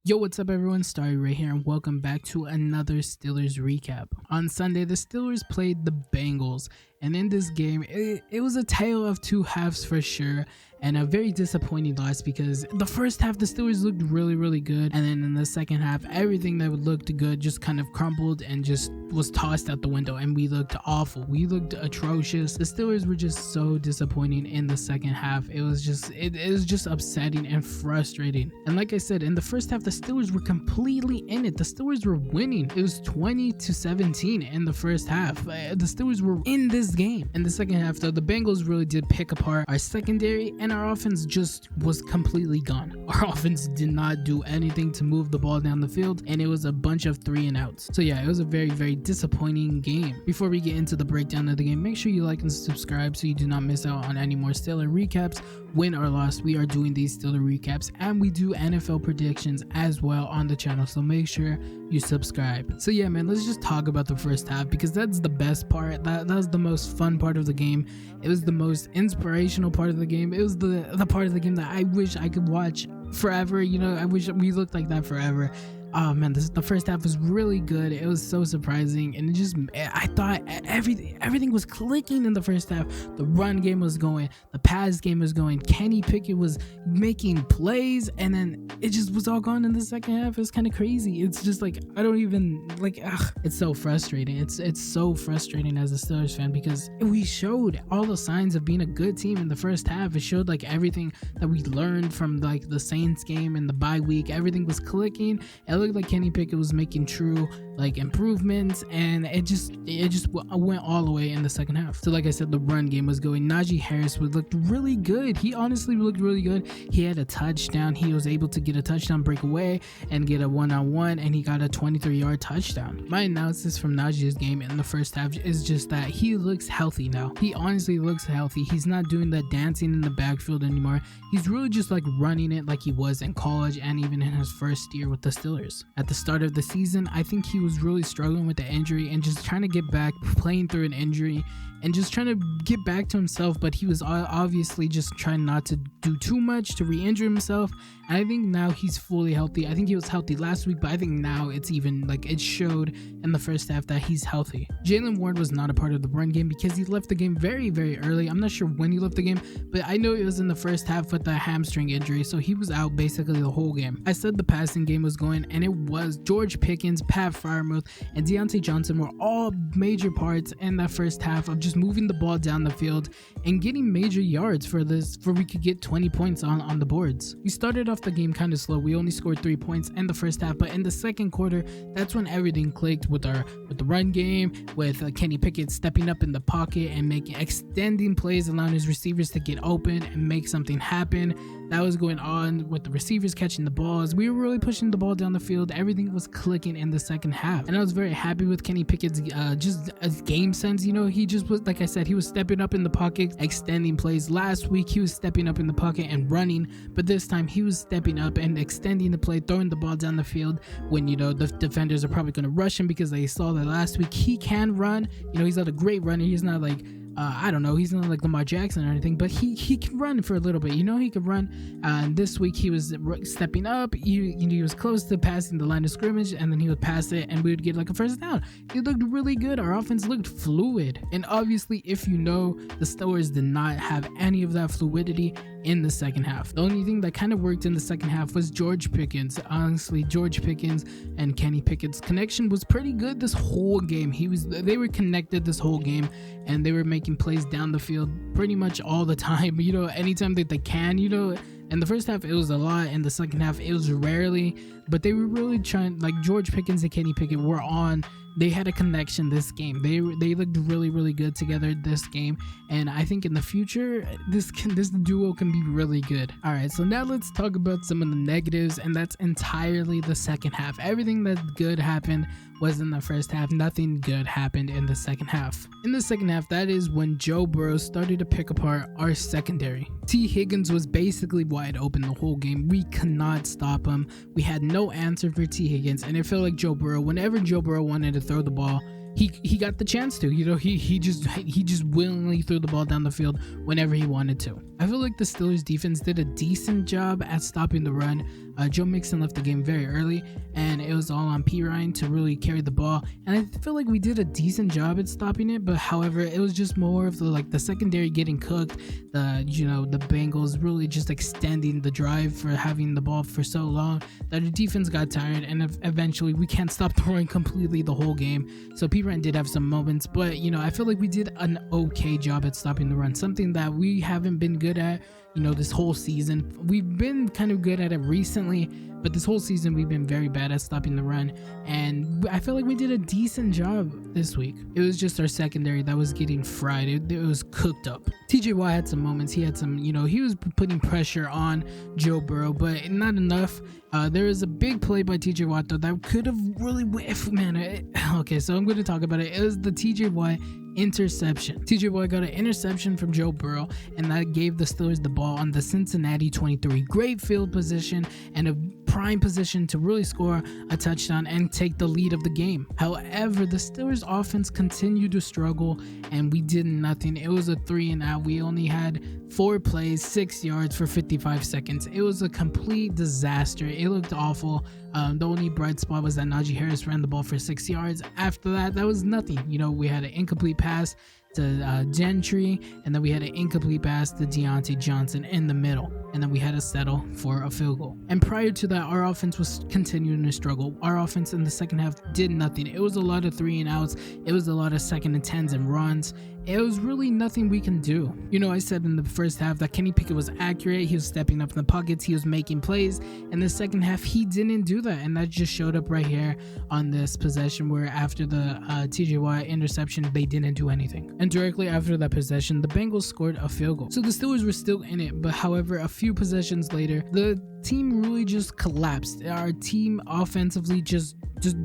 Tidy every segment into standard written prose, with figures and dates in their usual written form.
Yo, what's up everyone? Starry right here and welcome back to another Steelers recap. On Sunday, the Steelers played the Bengals, and in this game, it was a tale of two halves for sure, and a very disappointing loss because the first half the Steelers looked really good, and then in the second half everything that looked good just kind of crumbled and just was tossed out the window, and we looked awful. We looked atrocious. The Steelers were just so disappointing in the second half. It was just upsetting and frustrating. And like I said, in the first half the Steelers were completely in it. The Steelers were winning. It was 20-17 in the first half. The Steelers were in this game. In the second half though, the Bengals really did pick apart our secondary, and our offense just was completely gone. Our offense did not do anything to move the ball down the field, and it was a bunch of 3 and outs. So yeah, it was a very disappointing game. Before we get into the breakdown of the game, make sure you like and subscribe so you do not miss out on any more Steeler recaps. Win or loss, we are doing these Steeler recaps, and we do NFL predictions as well on the channel, so make sure you subscribe. So yeah man, let's just talk about the first half because that's the best part. That was the most fun part of the game. It was the most inspirational part of the game. It was the part of the game that I wish I could watch forever. You know, I wish we looked like that forever. Oh man, the first half was really good. It was so surprising, and I thought everything was clicking in the first half. The run game was going, the pass game was going, Kenny Pickett was making plays, and then it just was all gone in the second half. It's kind of crazy. It's just like, I don't even like, it's so frustrating. It's so frustrating as a Steelers fan because we showed all the signs of being a good team in the first half. It showed like everything that we learned from like the Saints game and the bye week. Everything was clicking. It looked like Kenny Pickett was making true like improvements, and it just went all the way in the second half. So like I said, the run game was going. Najee Harris looked really good. He honestly looked really good. He had a touchdown. He was able to get a touchdown breakaway and get a one-on-one, and he got a 23-yard touchdown. My analysis from Najee's game in the first half is just that he looks healthy now. He honestly looks healthy. He's not doing that dancing in the backfield anymore. He's really just like running it like he was in college and even in his first year with the Steelers. At the start of the season, I think he was really struggling with the injury and just trying to get back, playing through an injury and just trying to get back to himself, but he was obviously just trying not to do too much to re-injure himself. And I think now he's fully healthy. I think he was healthy last week, but I think now it's even like it showed in the first half that he's healthy. Jalen Ward was not a part of the run game because he left the game very early. I'm not sure when he left the game, but I know it was in the first half with the hamstring injury, so he was out basically the whole game. I said the passing game was going, and it was. George Pickens, Pat Freiermuth, and Deontay Johnson were all major parts in that first half of just moving the ball down the field and getting major yards for we could get 20 points on the boards. We started off the game kind of slow. We only scored 3 points in the first half, but in the second quarter, that's when everything clicked with the run game, with Kenny Pickett stepping up in the pocket and extending plays, allowing his receivers to get open and make something happen. That was going on with the receivers catching the balls. We were really pushing the ball down the field. Everything was clicking in the second half, and I was very happy with Kenny Pickett's game sense. You know, he just was, like I said, he was stepping up in the pocket, extending plays. Last week he was stepping up in the pocket and running, but this time he was stepping up and extending the play, throwing the ball down the field when, you know, the defenders are probably going to rush him because they saw that last week he can run. You know, he's not a great runner. He's not like I don't know, he's not like Lamar Jackson or anything, but he can run for a little bit. You know, he could run. And this week he was stepping up. He was close to passing the line of scrimmage, and then he would pass it, and we would get like a first down. It looked really good. Our offense looked fluid. And obviously, if you know, the Steelers did not have any of that fluidity in the second half. The only thing that kind of worked in the second half was George Pickens. Honestly, George Pickens and Kenny Pickett's connection was pretty good this whole game. They were connected this whole game, and they were making plays down the field pretty much all the time. You know, anytime that they can, you know. In the first half, it was a lot. In the second half, it was rarely. But they were really trying, like George Pickens and Kenny Pickett were on. They had a connection this game. They looked really good together this game. And I think in the future, this duo can be really good. All right, so now let's talk about some of the negatives, and that's entirely the second half. Everything that good happened was in the first half. Nothing good happened in the second half. In the second half, that is when Joe Burrow started to pick apart our secondary. T. Higgins was basically wide open the whole game. We could not stop him. We had no answer for T. Higgins, and it felt like Joe Burrow, whenever Joe Burrow wanted to throw the ball, he got the chance to. You know, he just willingly threw the ball down the field whenever he wanted to. I feel like the Steelers defense did a decent job at stopping the run. Joe Mixon left the game very early, and it was all on P. Ryan to really carry the ball. And I feel like we did a decent job at stopping it, but however, it was just more of the secondary getting cooked. The Bengals really just extending the drive for having the ball for so long that the defense got tired, and eventually we can't stop throwing completely the whole game. So P. Ryan did have some moments, but I feel like we did an okay job at stopping the run, something that we haven't been good at this whole season. We've been kind of good at it recently, but this whole season we've been very bad at stopping the run, and I feel like we did a decent job this week. It was just our secondary that was getting fried. It was cooked up. TJ Watt had some moments. He had some, he was putting pressure on Joe Burrow, but not enough. There was a big play by TJ Watt though that could have really okay, so I'm going to talk about it. It was the TJ Watt interception. TJ Watt got an interception from Joe Burrow, and that gave the Steelers the ball on the Cincinnati 23. Great field position and a prime position to really score a touchdown and take the lead of the game. However, the Steelers offense continued to struggle, and we did nothing. It was a 3-and-out. We only had 4 plays, 6 yards for 55 seconds. It was a complete disaster. It looked awful. The only bright spot was that Najee Harris ran the ball for 6 yards. After that was nothing. We had an incomplete pass to Gentry, and then we had an incomplete pass to Deontay Johnson in the middle, and then we had to settle for a field goal. And prior to that, our offense was continuing to struggle. Our offense in the second half did nothing. It was a lot of 3-and-outs. It was a lot of 2nd and 10s and runs. It was really nothing we can do. I said in the first half that Kenny Pickett was accurate. He was stepping up in the pockets. He was making plays. In the second half, he didn't do that, and that just showed up right here on this possession where after the TJ Watt interception, they didn't do anything. And directly after that possession, the Bengals scored a field goal. So the Steelers were still in it, but however, a few possessions later, the team really just collapsed. Our team offensively just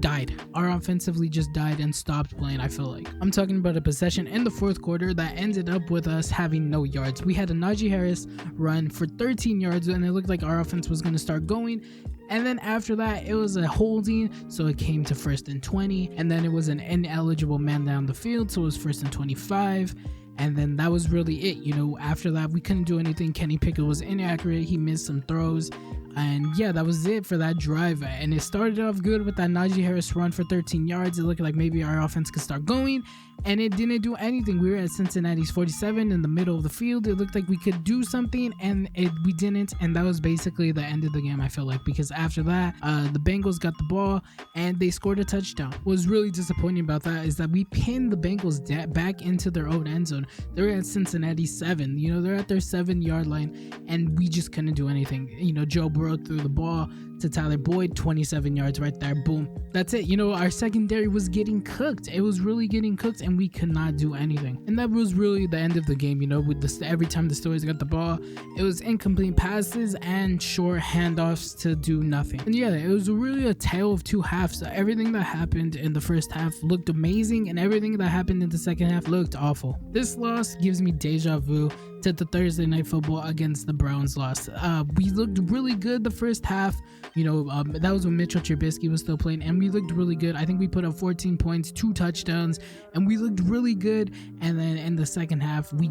died. Our offensively just died and stopped playing, I feel like. I'm talking about a possession in the fourth quarter that ended up with us having no yards. We had a Najee Harris run for 13 yards, and it looked like our offense was going to start going. And then after that, it was a holding, so it came to 1st and 20, and then it was an ineligible man down the field, so it was 1st and 25. And then that was really it. After that, we couldn't do anything. Kenny Pickett was inaccurate. He missed some throws. And yeah, that was it for that drive. And it started off good with that Najee Harris run for 13 yards. It looked like maybe our offense could start going, and it didn't do anything. We were at Cincinnati's 47 in the middle of the field. It looked like we could do something, and we didn't. And that was basically the end of the game, I feel like, because after that, the Bengals got the ball and they scored a touchdown. What was really disappointing about that is that we pinned the Bengals back into their own end zone. They're at Cincinnati 7. They're at their 7-yard line, and we just couldn't do anything. Joe Burrow threw the ball to Tyler Boyd, 27 yards right there. Boom. That's it. Our secondary was getting cooked. It was really getting cooked, and we could not do anything. And that was really the end of the game. With every time the Steelers got the ball, it was incomplete passes and short handoffs to do nothing. And yeah, it was really a tale of two halves. Everything that happened in the first half looked amazing, and everything that happened in the second half looked awful. This loss gives me deja vu to the Thursday Night Football against the Browns loss. We looked really good the first half. That was when Mitchell Trubisky was still playing, and we looked really good. I think we put up 14 points, 2 touchdowns, and we looked really good. And then in the second half, we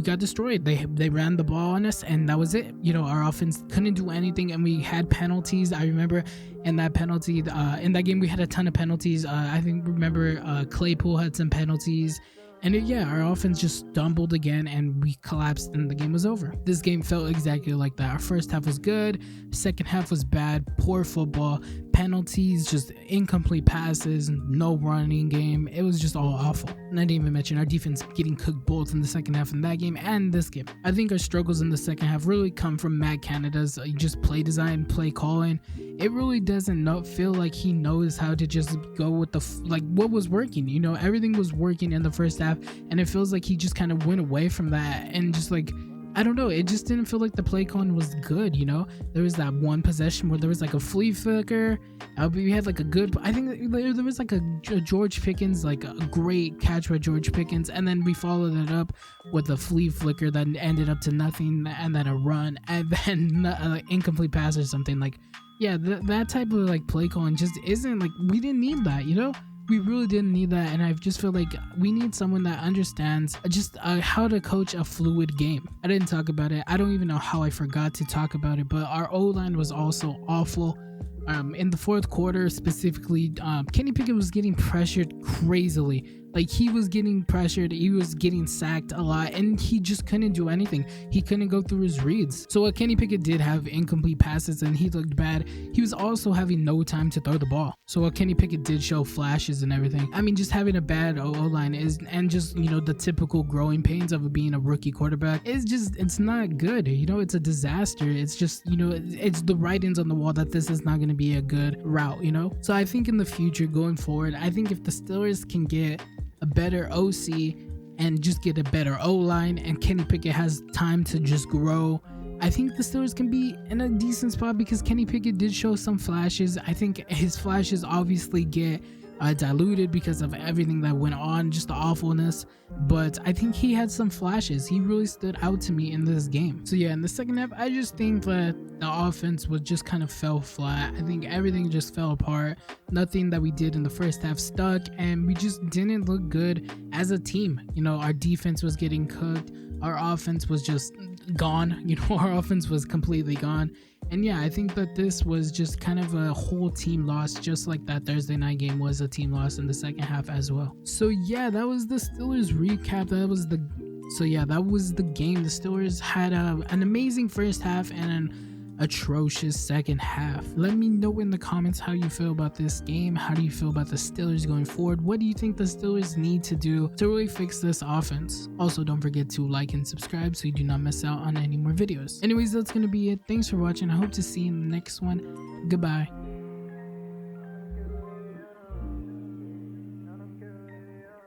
got destroyed. They ran the ball on us, and that was it. Our offense couldn't do anything, and we had penalties. I remember in that game we had a ton of penalties. Claypool had some penalties. And our offense just stumbled again, and we collapsed, and the game was over. This game felt exactly like that. Our first half was good, second half was bad, poor football, penalties, just incomplete passes, no running game. It was just all awful. And I didn't even mention our defense getting cooked both in the second half in that game and this game. I think our struggles in the second half really come from Matt Canada's just play design, play calling. It really doesn't feel like he knows how to just go with what was working. Everything was working in the first half, and it feels like he just kind of went away from that, and just I don't know, it just didn't feel like the play calling was good. There was that one possession where there was a flea flicker. We had a good, I think there was a George Pickens, a great catch by George Pickens, and then we followed it up with a flea flicker that ended up to nothing, and then a run, and then an incomplete pass or something. That type of play calling just isn't we didn't need that. we really didn't need that, and I just feel like we need someone that understands just how to coach a fluid game. I didn't talk about it. I don't even know how I forgot to talk about it, but our O-line was also awful. In the fourth quarter specifically, Kenny Pickett was getting pressured crazily. Like, he was getting pressured, he was getting sacked a lot, and he just couldn't do anything. He couldn't go through his reads. So Kenny Pickett did have incomplete passes and he looked bad. He was also having no time to throw the ball. So Kenny Pickett did show flashes and everything. I mean, just having a bad O-line is, and just, you know, the typical growing pains of being a rookie quarterback is just, it's not good. You know, it's a disaster. It's just, you know, it's the writings on the wall that this is not going to be a good route, you know? So I think in the future going forward, I think if the Steelers can get a better OC and just get a better O-line, and Kenny Pickett has time to just grow, I think the Steelers can be in a decent spot, because Kenny Pickett did show some flashes. I think his flashes obviously get diluted because of everything that went on, just the awfulness, but I think he had some flashes. He really stood out to me in this game. So yeah, in the second half, I just think that the offense was just kind of fell flat. I think everything just fell apart. Nothing that we did in the first half stuck, and we just didn't look good as a team. You know, our defense was getting cooked. Our offense was just gone. You know, our offense was completely gone. And yeah, I think that this was just kind of a whole team loss, just like that Thursday night game was a team loss in the second half as well. So yeah, that was the Steelers recap. That was the game. The Steelers had an amazing first half and an atrocious second half. Let me know in the comments how you feel about this game. How do you feel about the Steelers going forward? What do you think the Steelers need to do to really fix this offense? Also, don't forget to like and subscribe so you do not miss out on any more videos. Anyways, that's gonna be it. Thanks for watching. I hope to see you in the next one. Goodbye.